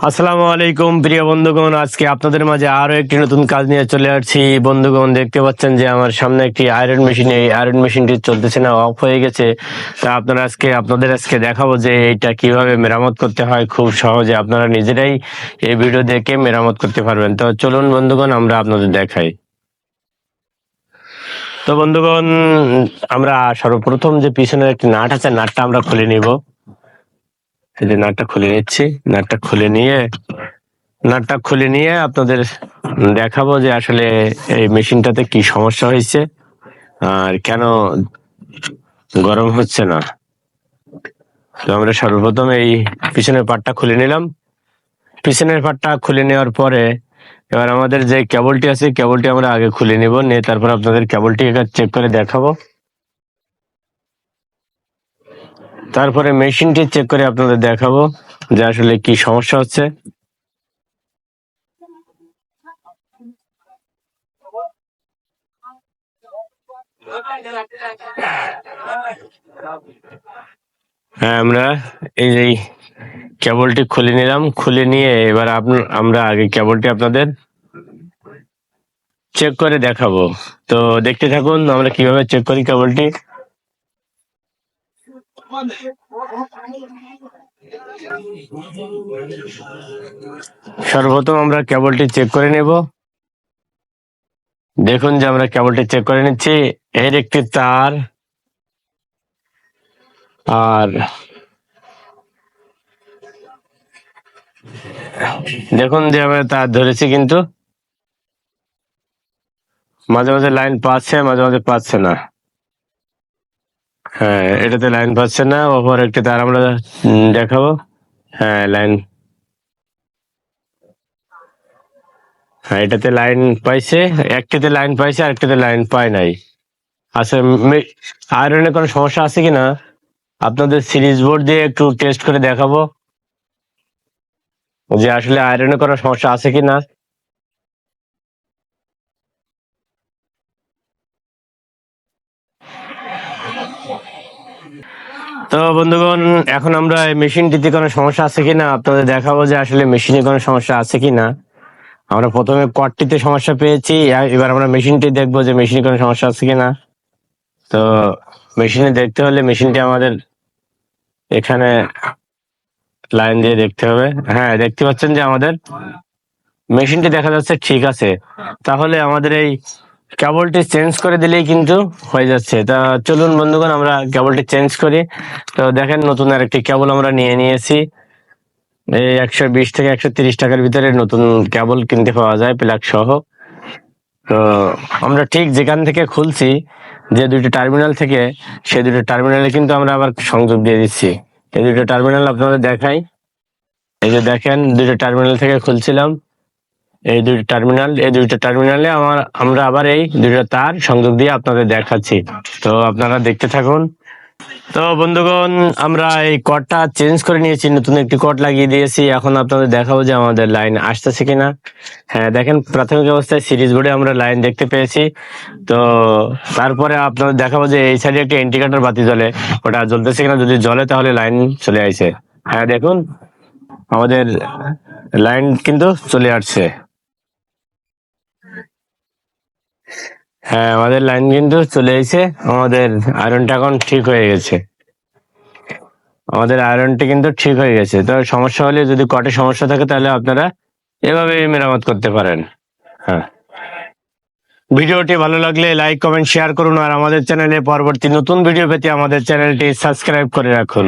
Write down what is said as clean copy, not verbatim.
আসসালামু আলাইকুম প্রিয় বন্ধুগণ, আজকে আপনাদের মাঝে আরো একটি নতুন কাজ নিয়ে চলে আসছি। বন্ধুগণ, দেখতে পাচ্ছেন যে আমার সামনে একটি আয়রন মেশিন, এই আয়রন মেশিনটি চলতেছে না, অফ হয়ে গেছে। তা আপনাদের আজকে দেখাবো যে এইটা কিভাবে মেরামত করতে হয়। খুব সহজে আপনারা নিজেরাই এই ভিডিও দেখে মেরামত করতে পারবেন। তো চলুন বন্ধুগণ, আমরা আপনাদের দেখাই। তো বন্ধুগণ, আমরা সর্বপ্রথম যে পিছনের একটি নাট আছে, নাটটা আমরা খুলে নিব। এই যে নাটটা খুলে নিচ্ছি। নাটটা খুলে নিয়ে আপনাদের দেখাবো যে আসলে এই মেশিনটাতে কি সমস্যা হয়েছে আর কেন গরম হচ্ছে না। তো আমরা সর্বপ্রথম এই পিছনের পার্টটা খুলে নিলাম। পিছনের পার্টটা খুলে নেওয়ার পরে এবার আমাদের যে কেবলটি আছে, কেবলটি আমরা আগে খুলে নিব, নিয়ে তারপর আপনাদের কেবলটি চেক করে দেখাবো। তারপরে মেশিনটি চেক করে আপনাদের দেখাবো যে আসলে কি সমস্যা হচ্ছে। হ্যাঁ, আমরা এই যে কেবলটি খুলে নিলাম। খুলে নিয়ে এবার আমরা আগে কেবলটি আপনাদের চেক করে দেখাবো। তো দেখতে থাকুন আমরা কিভাবে চেক করি কেবলটি। সর্বপ্রথম আমরা কেবলটি চেক করে নেব। দেখুন যে আমরা কেবলটি চেক করে নিচ্ছি। এর একটি তার আর দেখুন যে আমরা তার ধরেছি, কিন্তু মাঝে মাঝে লাইন পাচ্ছে, মাঝে মাঝে পাচ্ছে না। হ্যাঁ, এটাতে লাইন পাচ্ছে না। ওপর একটি তার আমরা দেখাবো। হ্যাঁ, এটাতে লাইন পাইছে, একটিতে লাইন পাইছে আর একটিতে লাইন পায় নাই। আচ্ছা, আয়রনের কোনো সমস্যা আছে কিনা আপনাদের সিরিজ বোর্ড দিয়ে একটু টেস্ট করে দেখাবো যে আসলে আয়রনের কোনো সমস্যা আছে কিনা। তো বন্ধুগণ, এখন আমরা এই মেশিনটিতে কোনো সমস্যা আছে কিনা আপনাদের দেখাবো যে আসলে মেশিনে কোনো সমস্যা আছে কিনা। আমরা প্রথমে কর্ডটিতে সমস্যা পেয়েছি, এবার আমরা মেশিনটি দেখবো যে মেশিনে কোনো সমস্যা আছে কিনা। তো মেশিনে দেখতে হলে মেশিনটি আমাদের এখানে লাইন দিয়ে দেখতে হবে। হ্যাঁ, দেখতে পাচ্ছেন যে আমাদের মেশিনটি দেখা যাচ্ছে ঠিক আছে। তাহলে আমাদের এই কেবলটি চেঞ্জ করে দিলেই কিন্তু হয়ে যাচ্ছে। তা চলুন বন্ধুগণ, আমরা কেবলটি চেঞ্জ করি। তো দেখেন, নতুন আর একটি কেবল আমরা নিয়ে নিয়েছি। এই 120 থেকে 130 টাকার ভিতরে নতুন কেবল কিনতে পাওয়া যায়, প্লাগ সহ। তো আমরা ঠিক যেখান থেকে খুলছি, যে দুইটা টার্মিনাল থেকে, সেই দুটো টার্মিনালে কিন্তু আমরা আবার সংযোগ দিয়ে দিচ্ছি। এই দুটো টার্মিনাল আপনাদের দেখাই। এই যে দেখেন, দুইটা টার্মিনাল থেকে খুলছিলাম। এই দুইটা টার্মিনালে আমরা আবার এই দুইটা তার সংযোগ দিয়ে আপনাদের দেখাচ্ছি। তো আপনারা দেখতে থাকুন। তো বন্ধুগণ, আমরা এই কর্ডটা চেঞ্জ করে নিয়েছি, নতুন একটি কর্ড লাগিয়ে দিয়েছি। এখন আপনাদের দেখাবো যে আমাদের লাইন আসতেছে কিনা। হ্যাঁ, দেখেন, প্রাথমিক অবস্থায় সিরিজ বোর্ডে আমরা লাইন দেখতে পেয়েছি। তো তারপরে আপনাদের দেখাবো যে এই সাইডে একটা ইন্ডিকেটর বাতি জ্বলে, ওটা জ্বলতেছে কিনা। যদি জ্বলে তাহলে লাইন চলে আসছে। হ্যাঁ, দেখুন আমাদের লাইন কিন্তু চলে আসছে। হ্যাঁ, আমাদের লাইন কিন্তু চলে এসেছে। আমাদের আয়রনটা এখন ঠিক হয়ে গেছে। তো সমস্যা হলে, যদি কটে সমস্যা থাকে, তাহলে আপনারা এভাবে মেরামত করতে পারেন। হ্যাঁ, ভিডিওটি ভালো লাগলে লাইক, কমেন্ট, শেয়ার করুন। আর আমাদের চ্যানেলে পরবর্তী নতুন ভিডিও পেতে আমাদের চ্যানেলটি সাবস্ক্রাইব করে রাখুন।